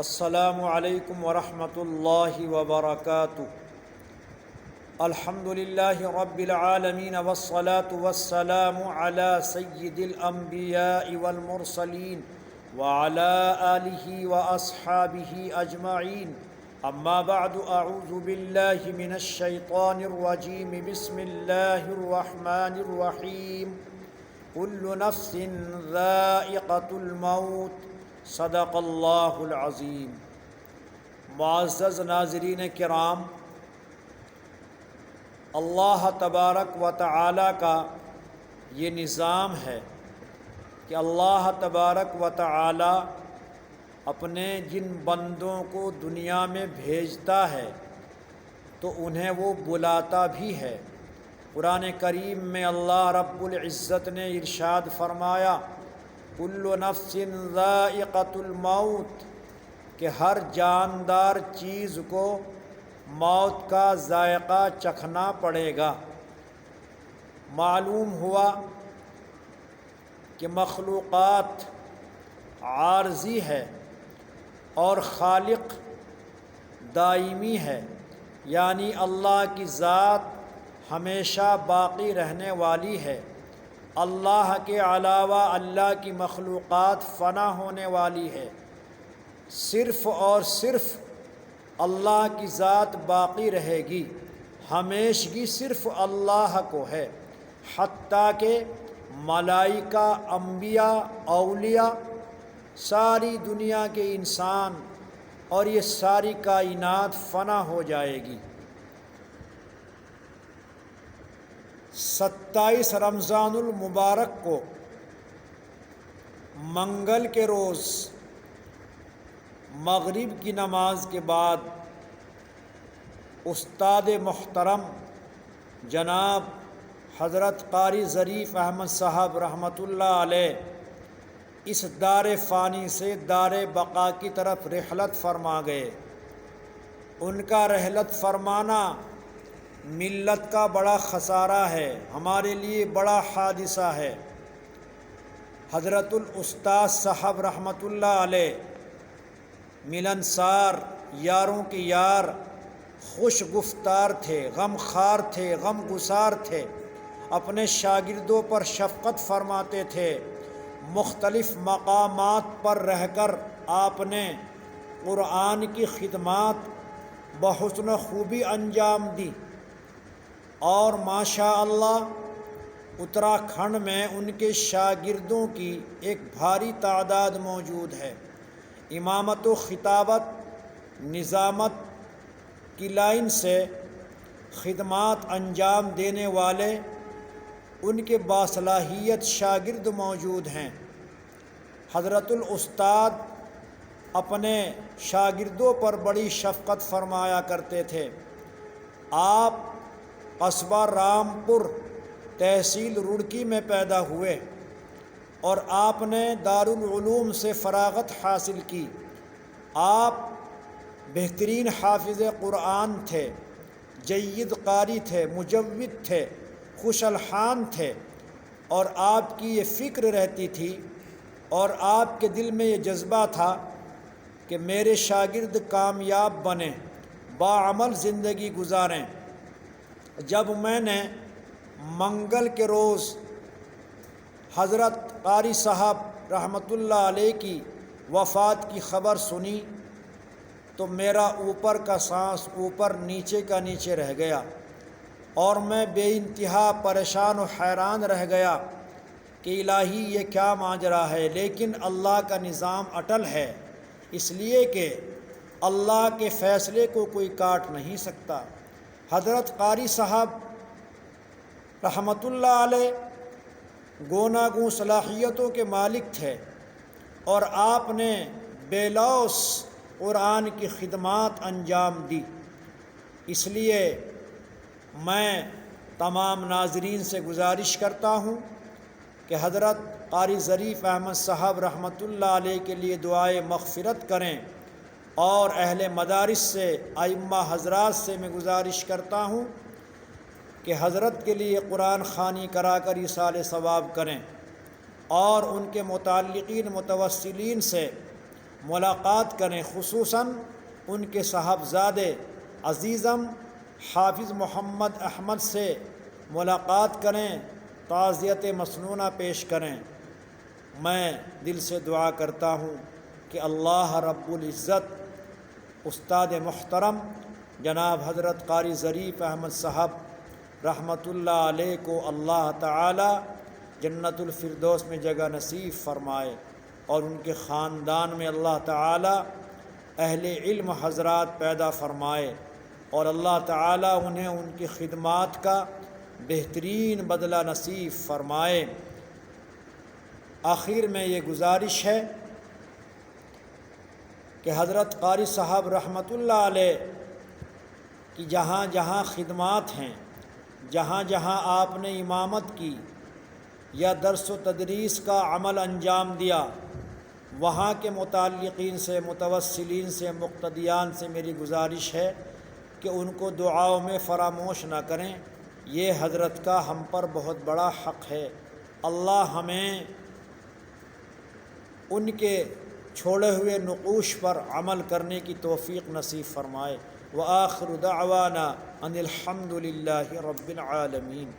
السلام علیکم ورحمۃ اللہ وبرکاتہ۔ الحمد للہ رب العالمین والصلاة والسلام علی سید الانبیاء والمرسلین وعلی آلہ واصحابہ اجمعین، اما بعد، اعوذ باللہ من الشیطان الرجیم، بسم اللہ الرحمن الرحیم۔ کل نفس ذائقۃ الموت، صدق اللہ العظیم۔ معزز ناظرین کرام، اللہ تبارک و تعالی کا یہ نظام ہے کہ اللہ تبارک و تعالی اپنے جن بندوں کو دنیا میں بھیجتا ہے تو انہیں وہ بلاتا بھی ہے۔ قرآن کریم میں اللہ رب العزت نے ارشاد فرمایا، کل نفس ذائقۃ الموت، کہ ہر جاندار چیز کو موت کا ذائقہ چکھنا پڑے گا۔ معلوم ہوا کہ مخلوقات عارضی ہے اور خالق دائمی ہے، یعنی اللہ کی ذات ہمیشہ باقی رہنے والی ہے۔ اللہ کے علاوہ اللہ کی مخلوقات فنا ہونے والی ہے، صرف اور صرف اللہ کی ذات باقی رہے گی۔ ہمیشگی صرف اللہ کو ہے، حتیٰ کہ ملائکہ، انبیاء، اولیاء، ساری دنیا کے انسان اور یہ ساری کائنات فنا ہو جائے گی۔ 27 رمضان المبارک کو منگل کے روز مغرب کی نماز کے بعد استاد محترم جناب حضرت قاری ظریف احمد صاحب رحمۃ اللہ علیہ اس دار فانی سے دار بقا کی طرف رحلت فرما گئے۔ ان کا رحلت فرمانا ملت کا بڑا خسارہ ہے، ہمارے لیے بڑا حادثہ ہے۔ حضرت الاستاذ صاحب رحمۃ اللہ علیہ ملنسار، یاروں کے یار، خوش گفتار تھے، غم خار تھے، غم گسار تھے، اپنے شاگردوں پر شفقت فرماتے تھے۔ مختلف مقامات پر رہ کر آپ نے قرآن کی خدمات بحسن و خوبی انجام دی، اور ماشاء اللہ اتراکھنڈ میں ان کے شاگردوں کی ایک بھاری تعداد موجود ہے۔ امامت و خطابت، نظامت کی لائن سے خدمات انجام دینے والے ان کے باصلاحیت شاگرد موجود ہیں۔ حضرت الاستاد اپنے شاگردوں پر بڑی شفقت فرمایا کرتے تھے۔ آپ قصبہ رامپور تحصیل رڑکی میں پیدا ہوئے اور آپ نے دارالعلوم سے فراغت حاصل کی۔ آپ بہترین حافظ قرآن تھے، جید قاری تھے، مجود تھے، خوش الحان تھے، اور آپ کی یہ فکر رہتی تھی اور آپ کے دل میں یہ جذبہ تھا کہ میرے شاگرد کامیاب بنیں، باعمل زندگی گزاریں۔ جب میں نے منگل کے روز حضرت قاری صاحب رحمۃ اللہ علیہ کی وفات کی خبر سنی تو میرا اوپر کا سانس اوپر، نیچے کا نیچے رہ گیا، اور میں بے انتہا پریشان و حیران رہ گیا کہ الہی یہ کیا ماجرا ہے۔ لیکن اللہ کا نظام اٹل ہے، اس لیے کہ اللہ کے فیصلے کو کوئی کاٹ نہیں سکتا۔ حضرت قاری صاحب رحمۃ اللہ علیہ گوناگوں صلاحیتوں کے مالک تھے، اور آپ نے بے لوث قرآن کی خدمات انجام دی۔ اس لیے میں تمام ناظرین سے گزارش کرتا ہوں کہ حضرت قاری ظریف احمد صاحب رحمۃ اللہ علیہ کے لیے دعائے مغفرت کریں، اور اہل مدارس سے، ائمہ حضرات سے میں گزارش کرتا ہوں کہ حضرت کے لیے قرآن خوانی کرا کر ایصال ثواب کریں، اور ان کے متعلقین متوسلین سے ملاقات کریں، خصوصاً ان کے صاحبزادے عزیزم حافظ محمد احمد سے ملاقات کریں، تعزیت مسنونہ پیش کریں۔ میں دل سے دعا کرتا ہوں کہ اللہ رب العزت استاد محترم جناب حضرت قاری ظریف احمد صاحب رحمۃ اللہ علیہ کو اللہ تعالی جنت الفردوس میں جگہ نصیب فرمائے، اور ان کے خاندان میں اللہ تعالی اہل علم حضرات پیدا فرمائے، اور اللہ تعالی انہیں ان کی خدمات کا بہترین بدلہ نصیب فرمائے۔ آخر میں یہ گزارش ہے کہ حضرت قاری صاحب رحمۃ اللہ علیہ کی جہاں جہاں خدمات ہیں، جہاں جہاں آپ نے امامت کی یا درس و تدریس کا عمل انجام دیا، وہاں کے متعلقین سے، متوسلین سے، مقتدیان سے میری گزارش ہے کہ ان کو دعاؤں میں فراموش نہ کریں۔ یہ حضرت کا ہم پر بہت بڑا حق ہے۔ اللہ ہمیں ان کے چھوڑے ہوئے نقوش پر عمل کرنے کی توفیق نصیب فرمائے۔ وآخر دعوانا ان الحمد للہ رب العالمین۔